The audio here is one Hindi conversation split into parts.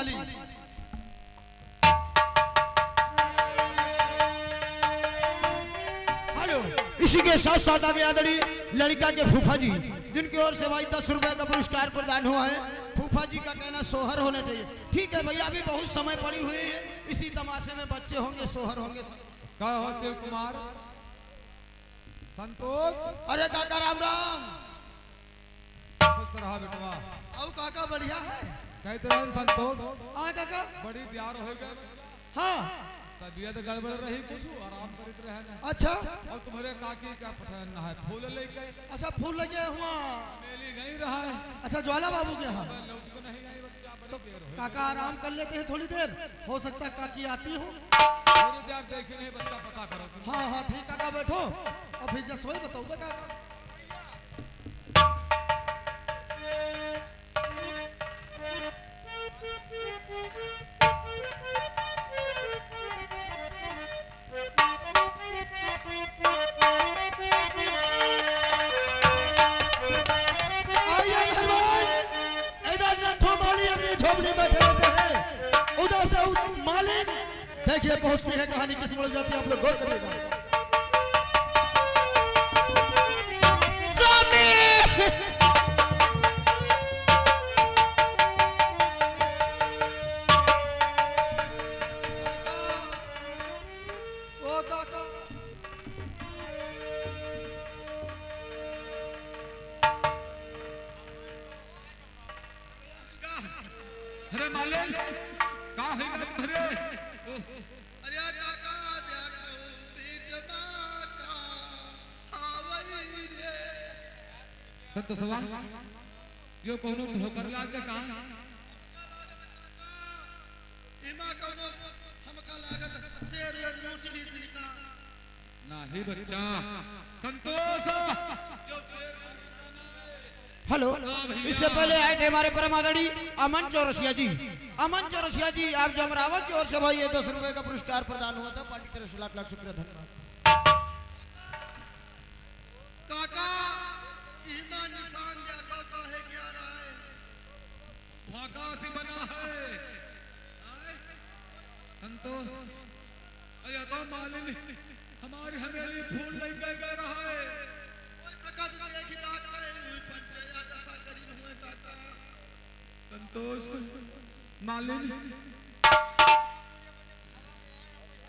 वाली। हेलो, इसी के साथ साथ आगे आदरणीय लड़का के फूफा जी, जिनकी ओर से भाई 10 रुपए का पुरस्कार प्रदान हुआ है। फूफा जी का कहना सोहर होना चाहिए। ठीक है भैया, अभी बहुत समय पड़ी हुई है, इसी तमाशे में बच्चे होंगे, सोहर होंगे। क्या हो शिव कुमार, संतोष? अरे काका राम राम। खुश रहा बेटवा। आओ काका, बढ़िया है। कहते रहे संतोष। हाँ काका। बड़ी तैयार हो गए। हाँ, तबीयत गड़बड़ रही, कुछ आराम करित रहे। अच्छा। और तुम्हारे काकी का पठन है, फूल लेके? अच्छा, फूल लगे हुआ मेली गई रहा है। अच्छा, ज्वाला बाबू के यहाँ। लौट को नहीं आई बच्चा, तो काका आराम कर लेते हैं थोड़ी देर, हो सकता है काकी आती हो। थोड़ी देर देखी नहीं, बच्चा पता करो। हाँ हाँ ठीक काका, बैठो और फिर जसोई बताओ काका। झोपड़ी बैठे रहते हैं, उधर से मालिन देखिए पहुंचती है कहानी किस मुड़ जाती है, आप लोग गौर करिएगा। अरे मालिन, का है बात भरे? अरे काका देखो बीच माता हावई रे। सत्य सवाल यो कोनो ठोकर लाग के कहां? इमा कोनो हमका लागत शेर या नोचनी से निका। नहीं बच्चा, संतोष। हेलो, इससे पहले आए थे हमारे परम आदरणीय अमन चौरसिया जी। अमन चौरसिया जी, आप जमरावत की ओर से भाई ये 10 रुपए का पुरस्कार प्रदान हुआ था, पार्टी की तरफ से लाख लाख शुक्रिया, धन्यवाद। काका ईमान निशान देखो काहे क्या रहा है? भागा सी बना है संतोष। अरे तो मालिन हमारी हवेली फूल नहीं गए रहा है। सकत देखी दात पे पंचया दशा करी हुए काका। संतोष, मालिन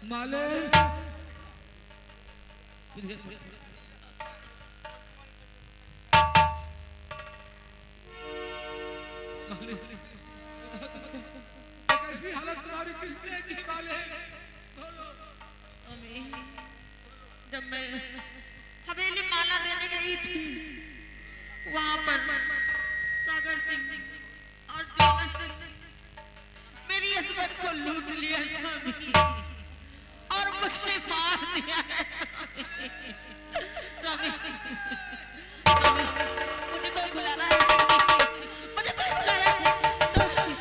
मालिन कैसी हालत तुम्हारी, किसने की मालिन? जब मैं हवेली माला देने गई थी, वहां पर सागर सिंह और ज्वाला सिंह मेरी इस्मत को लूट लिया स्वामी, और मुझे मार दिया है स्वामी। स्वामी, मुझे कोई बुला रहा है स्वामी, मुझे कोई बुला रहा है स्वामी।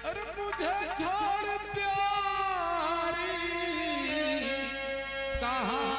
अरे मुझे छोड़ प्यारी कहाँ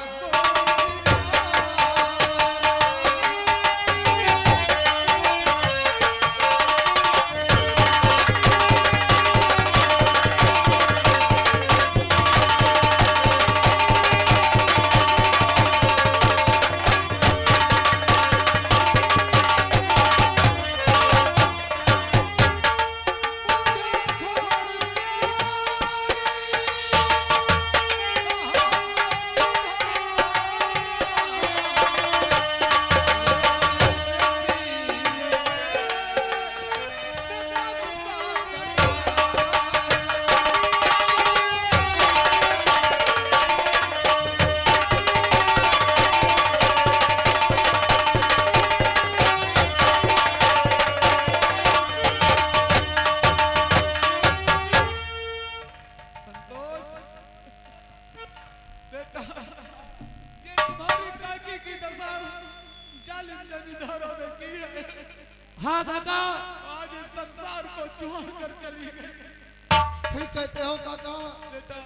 बेटा ये तुम्हारी काकी की दशा जालिम जमींदारों ने की है। हाँ काका, आज इस संसार को छोड़ कर चली गई। ठीक कहते हो काका। बेटा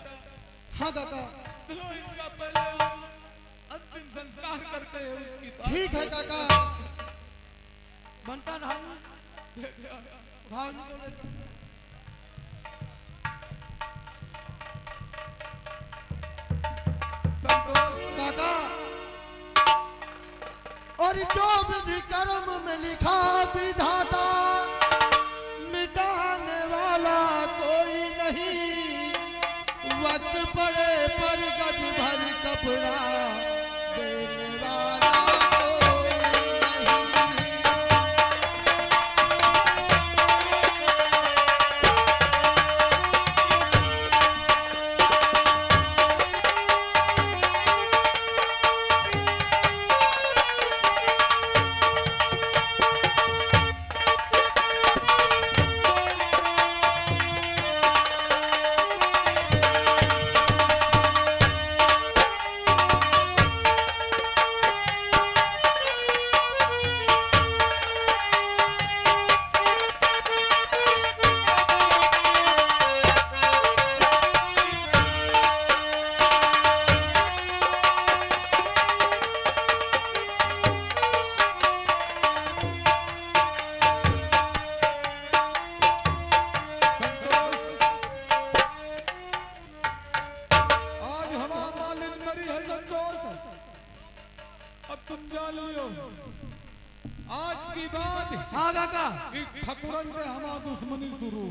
हाँ काका, चलो इनका पहले हम अंतिम संस्कार करते हैं उसकी बात। ठीक है काका। बनता धान भाव को लेकर संतोष काका। और जो विधि कर्म में लिखा विधाता, मिटाने वाला कोई नहीं। वक्त पड़े पर गज भर कपड़ा देने वाला कोई नहीं। अब तुम जान लियो आज की बात। हाँ काका, ठकुरन ने हमारा दुश्मनी शुरू।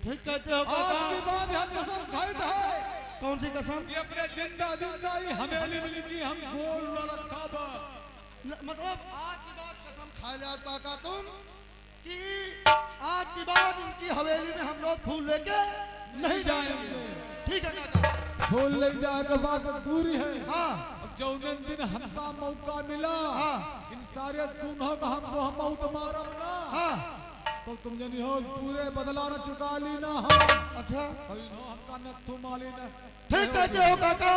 ठीक कहते हो आज काका। की बात हम कसम खाई है। कौन सी कसम? ये अपने जिंदा ही हमेली मिली की हम गोल न रखा बा। मतलब आज की बात कसम खा लिया काका तुम कि आज की बात इनकी हवेली में हम लोग फूल लेके नहीं जाएंगे। ठीक है काका। फूल ले जाएगा बात दूरी है। हाँ, जौन दिन हमका मौका मिला, हाँ, इन सारे गुनहों का हमको हम बहुत मारम ना। हाँ। तो तुम जनी हो पूरे बदला न चुका ली ना हम। अच्छा, हमका न तू माली न। ठीक कहते हो काका।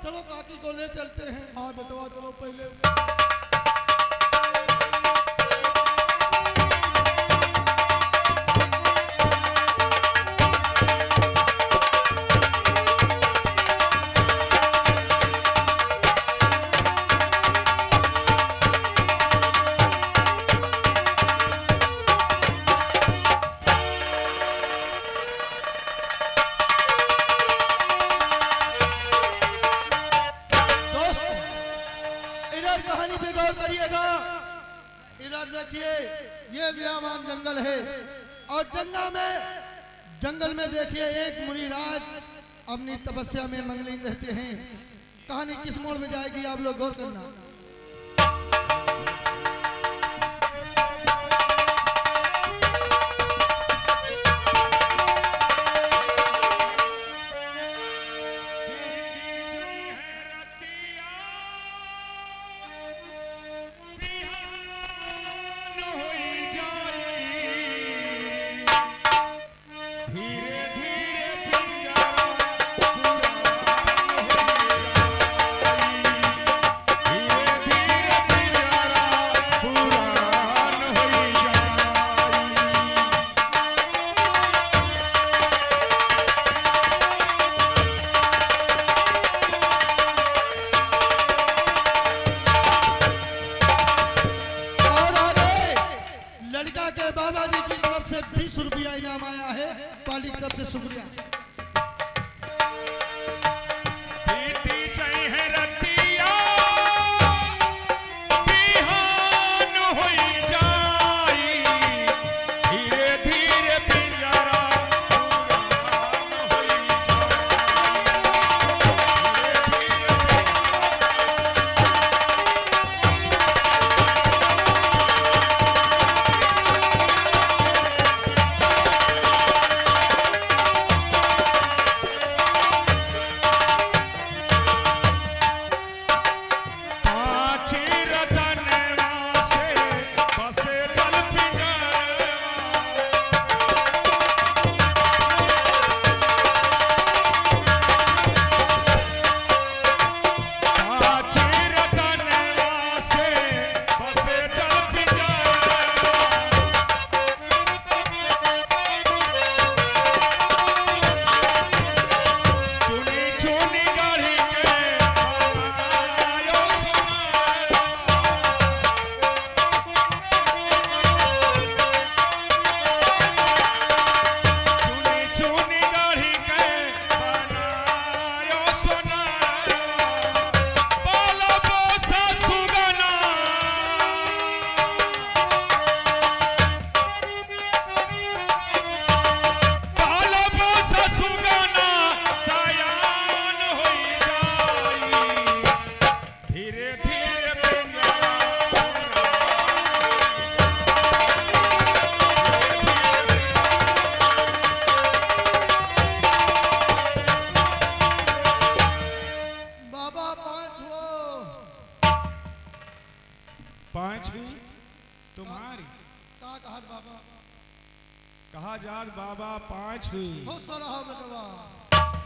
चलो काकी को ले चलते हैं। हाँ बेटवा चलो पहले। कहानी पे गौर करिएगा। इधर देखिए, ये विरामान जंगल है और जंगल में देखिए एक मुनिराज अपनी तपस्या में मंगलीन रहते हैं। कहानी किस मोड़ में जाएगी आप लोग गौर करना। बाबा जी की तरफ से 20 रुपया इनाम आया है। पार्टी की तरफ से शुक्रिया। बाबा 5 हो। 5 हुई तुम्हारी। का कहा बाबा? कहा जात बाबा 5 हुई। हो सारा हो बेटवा।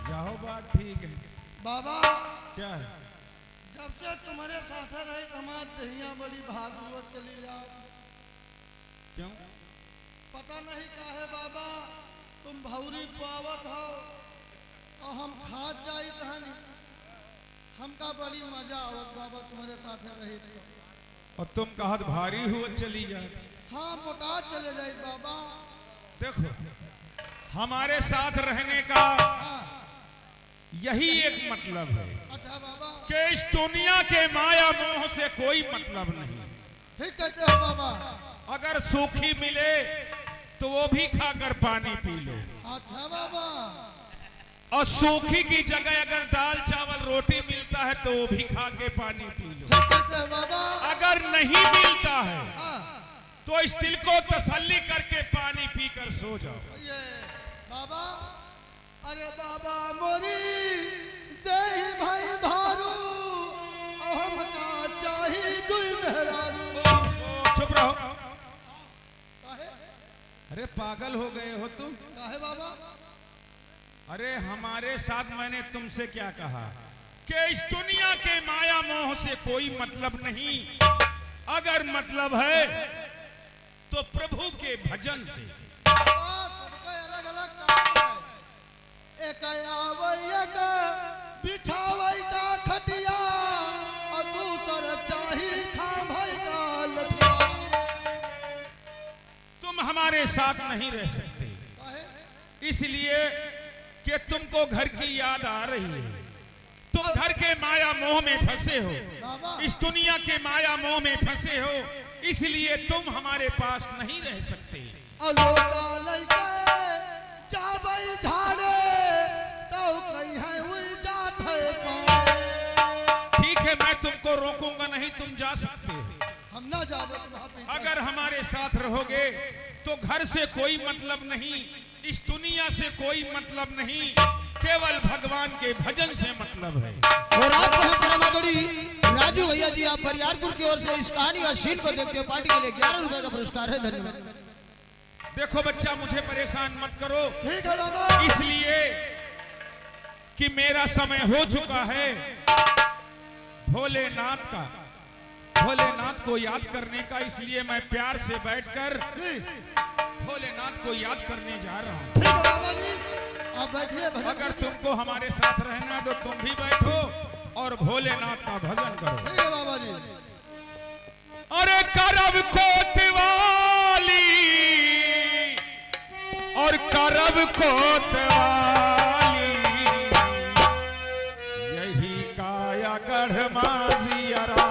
यहो बात ठीक है। बाबा क्या है? जब से तुम्हारे साथ रहे हमार दहिया बड़ी भागवत चली जा। क्यों? पता नहीं काहे बाबा तुम भौरी पावत हो और हम खाद जाई कहानी। हमका बड़ी मजा आवत बाबा तुम्हारे साथ रही। और तुम कहत भारी हुआ चली जाए। हाँ मोटा चले जाए बाबा। देखो हमारे साथ रहने का हाँ। यही एक मतलब है अच्छा बाबा। कि इस दुनिया के माया मोह से कोई मतलब नहीं। ठीक कहते हो बाबा। अगर सूखी मिले तो वो भी खाकर पानी पी लो। अच्छा बाबा। और सूखी की जगह अगर दाल चावल रोटी मिलता है तो वो भी खा के पानी पी लो। ठीक कहते हो बाबा। अगर नहीं मिलता है हाँ। तो इस दिल को तसल्ली करके पानी पीकर सो जाओ। ये बाबा। अरे बाबा मोरी दे भाई भारू हम का चाही दुई मेहरारू। चुप रहो। काहे? अरे पागल हो गए हो तुम? काहे बाबा? अरे हमारे साथ मैंने तुमसे क्या कहा कि इस दुनिया के माया मोह से कोई मतलब नहीं। अगर मतलब है तो प्रभु के भजन से। सबका अलग अलग काम है। एक आवैया का बिछावै का खटिया और दूसर चाही खाभै का लठिया। तुम हमारे साथ नहीं रह सकते काहे? इसलिए कि तुमको घर की याद आ रही है। तुम घर के माया मोह में फंसे हो, बाबा। इस दुनिया के माया मोह में फंसे हो, इसलिए तुम हमारे पास नहीं रह सकते। अलोका लइके जाबै झाड़े तो कहीं उड़ जात है पाए। ठीक है मैं तुमको रोकूंगा नहीं, तुम जा सकते हो। हम ना जावे वहां पे। अगर हमारे साथ रहोगे तो घर से कोई मतलब नहीं, इस दुनिया से कोई मतलब नहीं, केवल भगवान के भजन से मतलब है। और आप परमादोड़ी राजू भैया जी आप बरियारपुर की ओर से इस कहानी और सीन को देखते हो पार्टी के लिए 11 रुपए का पुरस्कार है। धन्यवाद। देखो बच्चा मुझे परेशान मत करो, ठीक है बाबा। इसलिए कि मेरा समय हो चुका है भोलेनाथ को याद करने का, इसलिए मैं प्यार से बैठकर भोलेनाथ को याद करने जा रहा हूँ। ठीक है बाबा जी आप बैठिए। अगर तुमको हमारे साथ रहना है तो तुम भी बैठो और भोलेनाथ का भजन करो। ठीक है बाबा जी। अरे करब कोतवाली और करब कोतवाली यही काया गढ़ माजियरा।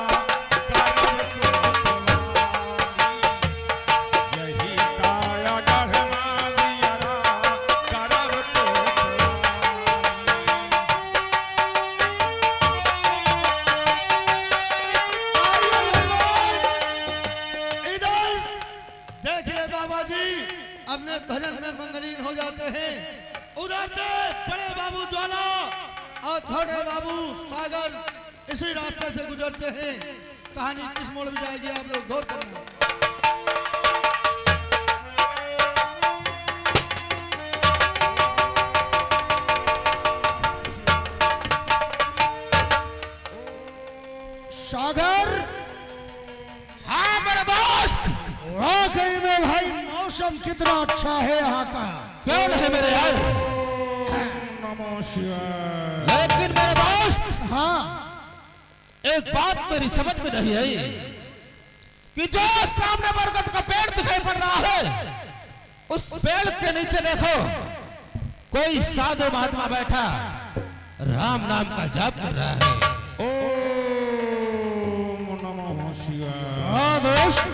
करब कोतवाली यही काया गढ़ माजियरा। करब कोतवाली। इधर देखिए बाबा जी अपने भजन में मंगलीन हो जाते हैं। उधर से बड़े बाबू ज्वाला और छोटे बाबू सागर इसी रास्ते से गुजरते हैं। कहानी किस मोड़ में जाएगी आप लोग गौर करना। सागर। हाँ मेरे दोस्त, वाकई में भाई मौसम कितना अच्छा है यहाँ का। कौन है मेरे यार? नमो शिवाय। लेकिन मेरे दोस्त हाँ एक बात मेरी समझ में नहीं आई कि जो सामने बरगद का पेड़ दिखाई पड़ रहा है उस पेड़ के नीचे देखो कोई साधु महात्मा बैठा राम नाम का जाप कर रहा है। ओम नमो शिवाय। हाँ दोस्त,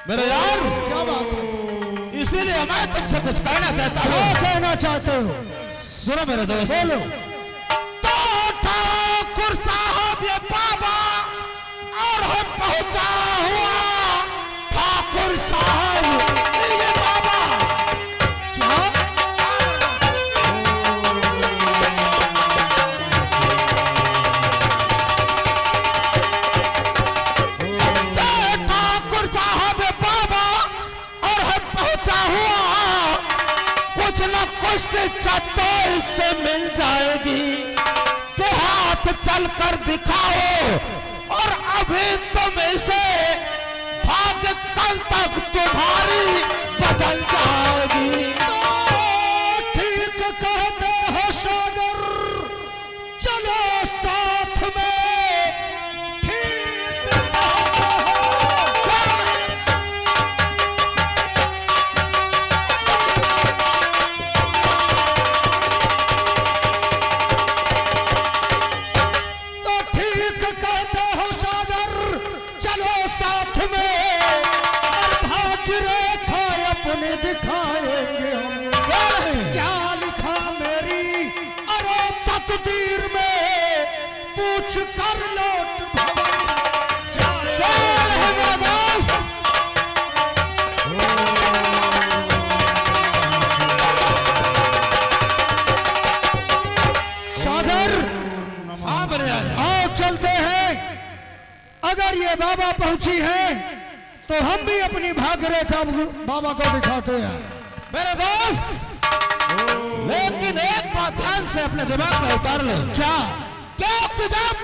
मेरे यार क्या बात है? इसीलिए मैं तुमसे कुछ कहना चाहता क्या हूँ। कहना चाहते हो? सुनो मेरे दोस्त। बोलो। तो ठाकुर साहब ये बाबा और हम पहुंचा हुआ ठाकुर साहब ये बाबा। क्या? चल कर दिखाओ और अभी तुम इसे भाग्य कल तक तुम्हारी बदल जाएगी। ठीक कहते हो सागर, चलो साथ में। ठीक कहते हो। तो ठीक कहते हो सागर, चलो साथ में और भाग्य रेखा अपने दिखाएंगे हम। क्या लिखा मेरी अरे तकदीर में, पूछ कर लौट सागर। हाँ मेरे यार, आओ चलते हैं। अगर ये बाबा पहुंची है तो हम भी अपनी भाग्य रेखा बाबा को दिखाते हैं। मेरे दोस्त, लेकिन एक बात ध्यान से अपने दिमाग में उतार लो। क्या? क्योंकि जब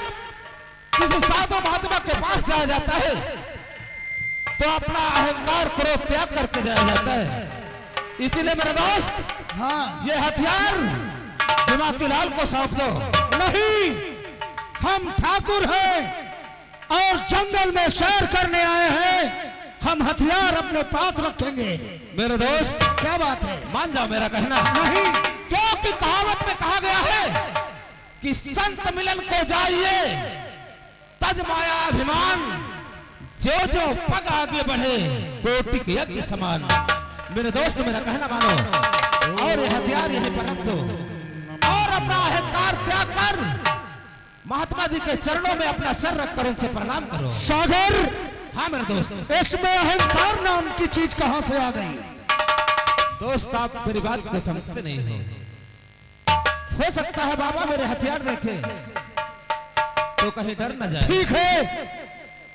किसी साधु महात्मा के पास जाया जाता है तो अपना अहंकार क्रोध त्याग करके जाया जाता है। इसीलिए मेरे दोस्त, हाँ, ये हथियार दिमागी लाल को सौंप दो। नहीं, हम ठाकुर हैं और जंगल में सैर करने आए हैं। हम हथियार अपने पास रखेंगे। मेरे दोस्त, क्या बात है? मान जाओ मेरा कहना। नहीं, क्योंकि कहावत में कहा गया है कि संत मिलन को जाइए तज माया अभिमान, जो जो पग आगे बढ़े कोटि के यज्ञ समान। मेरे दोस्त, मेरा कहना मानो और ये हथियार यहीं पर रख दो और अपना अहंकार त्याग कर महात्मा जी के चरणों में अपना सर रखकर उनसे प्रणाम करो। सागर, हाँ मेरे दोस्त। इसमें अहंकार नाम की चीज कहां से आ गई? दोस्त, आप मेरी बात को समझते नहीं हो सकता है बाबा मेरे हथियार देखे तो कहीं डर न जाए। ठीक है,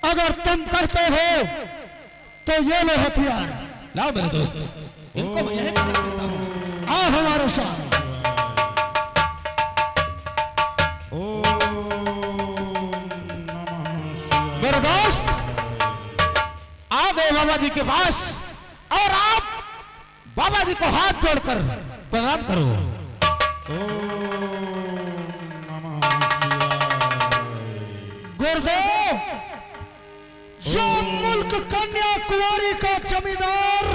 अगर तुम कहते हो तो ये लो हथियार। लाओ मेरे दोस्त, इनको मैं यहीं पर रख देता हूँ। आओ हमारे साथ। मेरे दोस्त, आ गए बाबा जी के पास और आप बाबा जी को हाथ जोड़कर प्रणाम करो। गुरुदेव, जो मुल्क कन्या कुंवारी का जमींदार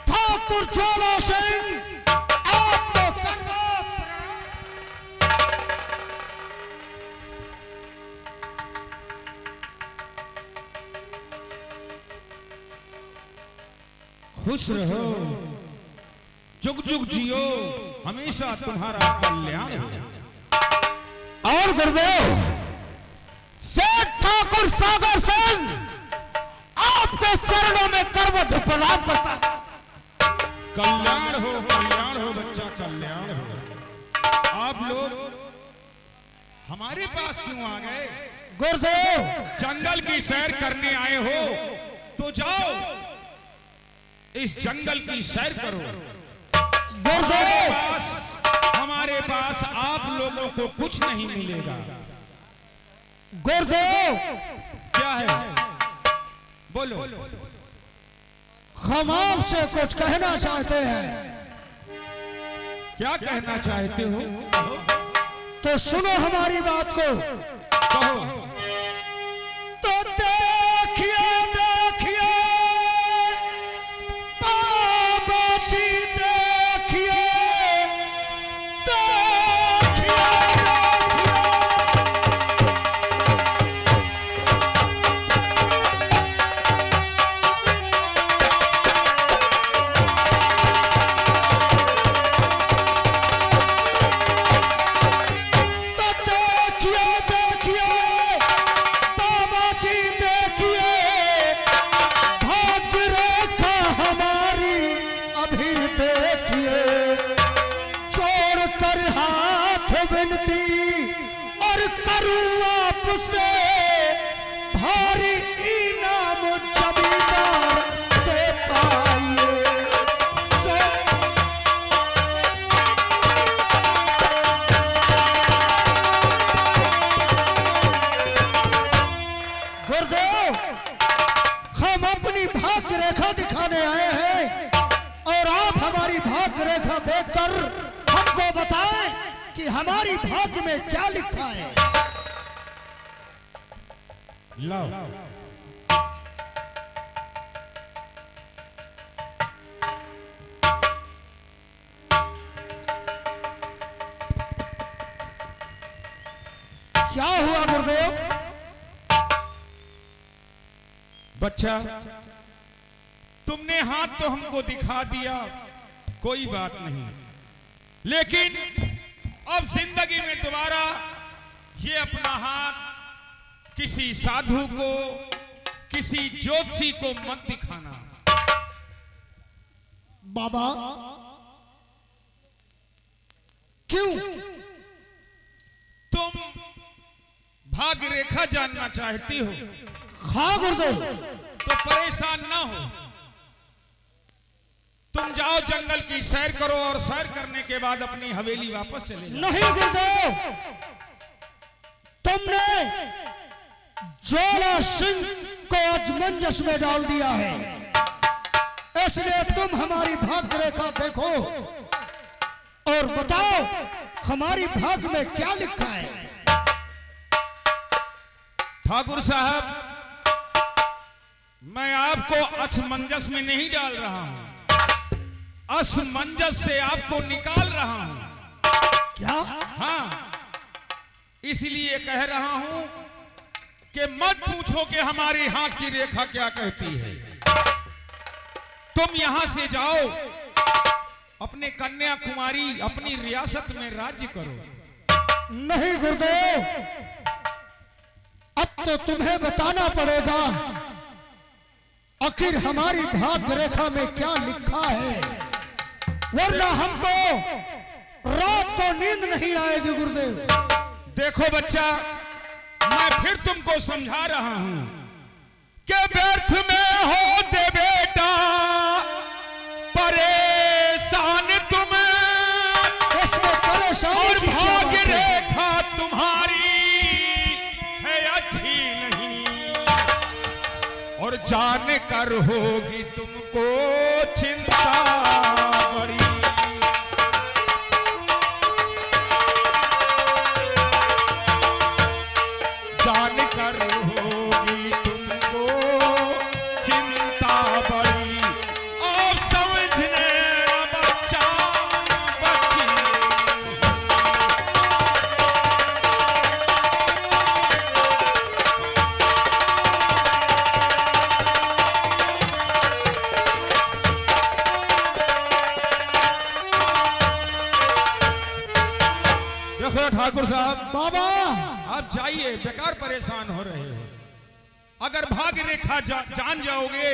ठाकुर ज्वाला सिंह, आपको करवा खुश रहो, जुग जुग जियो, हमेशा तुम्हारा कल्याण हो। और गुरुदेव, सेठ ठाकुर सागर सिंह आपके चरणों में करवट प्रणाम करता है। कल्याण हो बच्चा, कल्याण हो। आप लोग हमारे पास क्यों आ गए? गुरुदेव, जंगल की सैर करने आए हो तो जाओ, इस जंगल की सैर करो। गुरुदेव, हमारे पास आप लोगों को कुछ नहीं मिलेगा। गुरुदेव, क्या है? बोलो। हम आपसे कुछ कहना चाहते हैं। क्या कहना चाहते हो? तो सुनो हमारी बात को। कहो। तो देखिए देखिए बाबा जी, देखिए देखिए हमारी भाग्य में क्या लिखा है। लाओ। क्या हुआ गुरुदेव? बच्चा, तुमने हाथ तो हमको दिखा दिया, कोई बात नहीं, लेकिन अब जिंदगी में दोबारा ये अपना हाथ किसी साधु को, किसी ज्योतिषी को मत दिखाना। बाबा क्यों? तुम भाग्य रेखा जानना चाहती हो? हाँ गुरुदेव। तो परेशान ना हो, तुम जाओ जंगल की सैर करो और सैर करने के बाद अपनी हवेली वापस चले जाओ। नहीं गुरुदेव, तुमने ज्वाला सिंह को असमंजस में डाल दिया है, इसलिए तुम हमारी भाग्य रेखा देखो और बताओ हमारी भाग्य में क्या लिखा है। ठाकुर साहब, मैं आपको असमंजस में नहीं डाल रहा हूं, असमंजस से आपको निकाल रहा हूं। क्या? हाँ, इसलिए कह रहा हूं कि मत पूछो कि हमारी हाथ की रेखा क्या कहती है। तुम यहां से जाओ, अपने कन्याकुमारी, अपनी रियासत में राज्य करो। नहीं गुरुदेव, अब तो तुम्हें बताना पड़ेगा आखिर हमारी भाग्य रेखा में क्या लिखा है, वरना हमको रात को नींद नहीं आएगी गुरुदेव। देखो बच्चा, मैं फिर तुमको समझा रहा हूं कि व्यर्थ में होते बेटा परेशान तुम, इसमें परेशानी और की क्या भाग्य बात है? रेखा तुम्हारी है अच्छी नहीं, और जान कर होगी तुमको चिंता बड़ी। जान कर होगी तुमको चिंता बड़ी, और समझने ना बच्चा बच्ची। देखो ठाकुर साहब, बाबा आप जाइए, बेकार परेशान हो रहे हो। अगर भाग्य रेखा जान जाओगे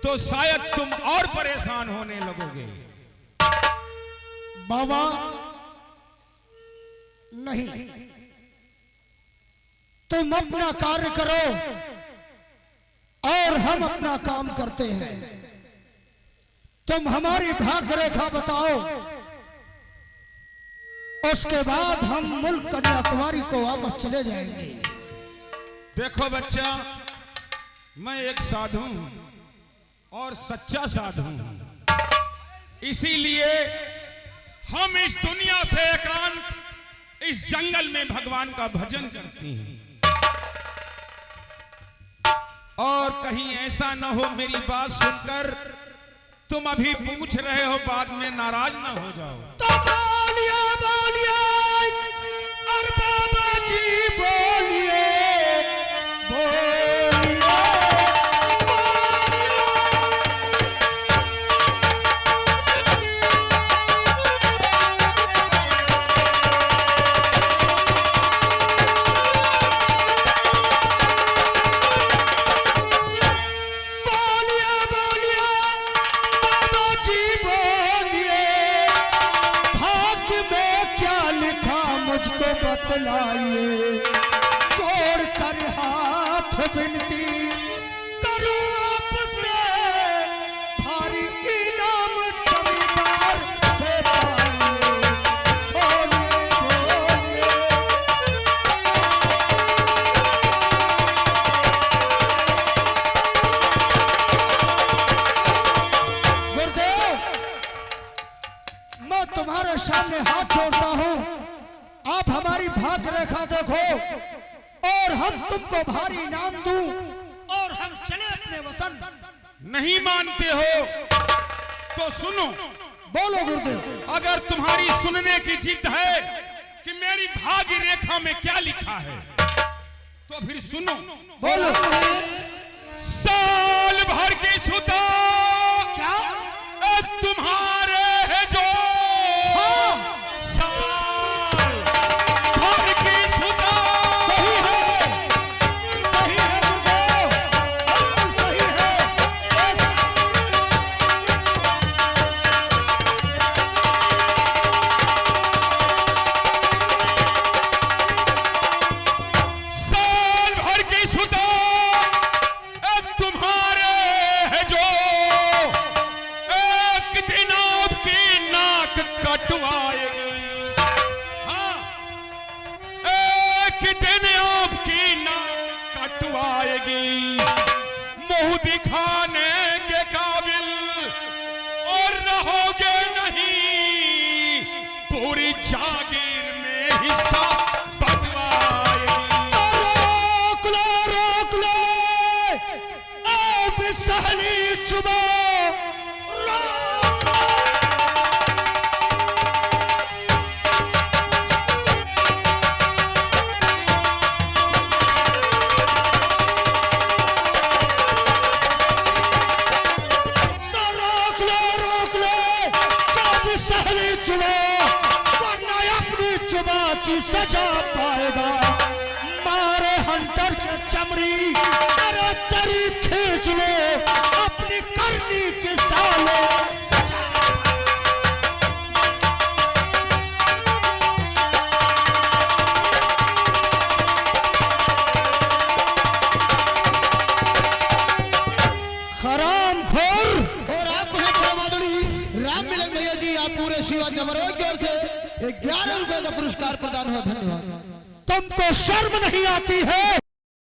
तो शायद तुम और परेशान होने लगोगे। बाबा नहीं, तुम अपना कार्य करो और हम अपना काम करते हैं। तुम हमारी भाग्य रेखा बताओ, उसके बाद हम मुल्क कन्याकुमारी को वापस चले जाएंगे। देखो बच्चा, मैं एक साधु हूं और सच्चा साधु हूं, इसीलिए हम इस दुनिया से एकांत इस जंगल में भगवान का भजन करते हैं। और कहीं ऐसा न हो मेरी बात सुनकर तुम अभी पूछ रहे हो, बाद में नाराज ना हो जाओ। तो बोलिए बोलिए, और बाबा जी बोलिए बोलिए मुझको बतलाइए, छोड़ कर हाथ विनती करूं आपसे, भारी इनाम जमींदार से पाइए। बोलिए बोलिए, गुरुदेव मैं तुम्हारे सामने हाथ जोड़ता हूं, भाग्य रेखा देखो और हम तुमको भारी इनाम दूं और हम चले अपने वतन। नहीं मानते हो तो सुनो। बोलो गुरुदेव। अगर तुम्हारी सुनने की जिद है कि मेरी भाग्य रेखा में क्या लिखा है तो फिर सुनो। बोलो। साल भर की सुता क्या? तुम्हारे है जो साल भर की सुता। सही है गुरुदेव, बिल्कुल सही है। साल भर की सुता तुम्हारे है जो एक दिन आपकी नाक कटवाएगी। हाँ, एक दिन आपकी नाक कटवाएगी। मुंह दिखाने के काबिल और रहोगे नहीं, पूरी जागीर में हिस्सा बंटवाएगी। रोक लो आप इस सहली चुबो। रोक लो आप इस सहली चुबो, वरना अपनी चुबा की सजा पाएगा। मारे हंटर के चमड़ी अरे तरी खींच लो, अपनी करनी की साले हराम खोर। और आपको है परमादुड़ी राम मिलन भैया जी, आप पूरे शिवा जमरों की ओर से 11 रुपए का पुरस्कार प्रदान हुआ। धन्यवाद। तुमको शर्म नहीं आती है?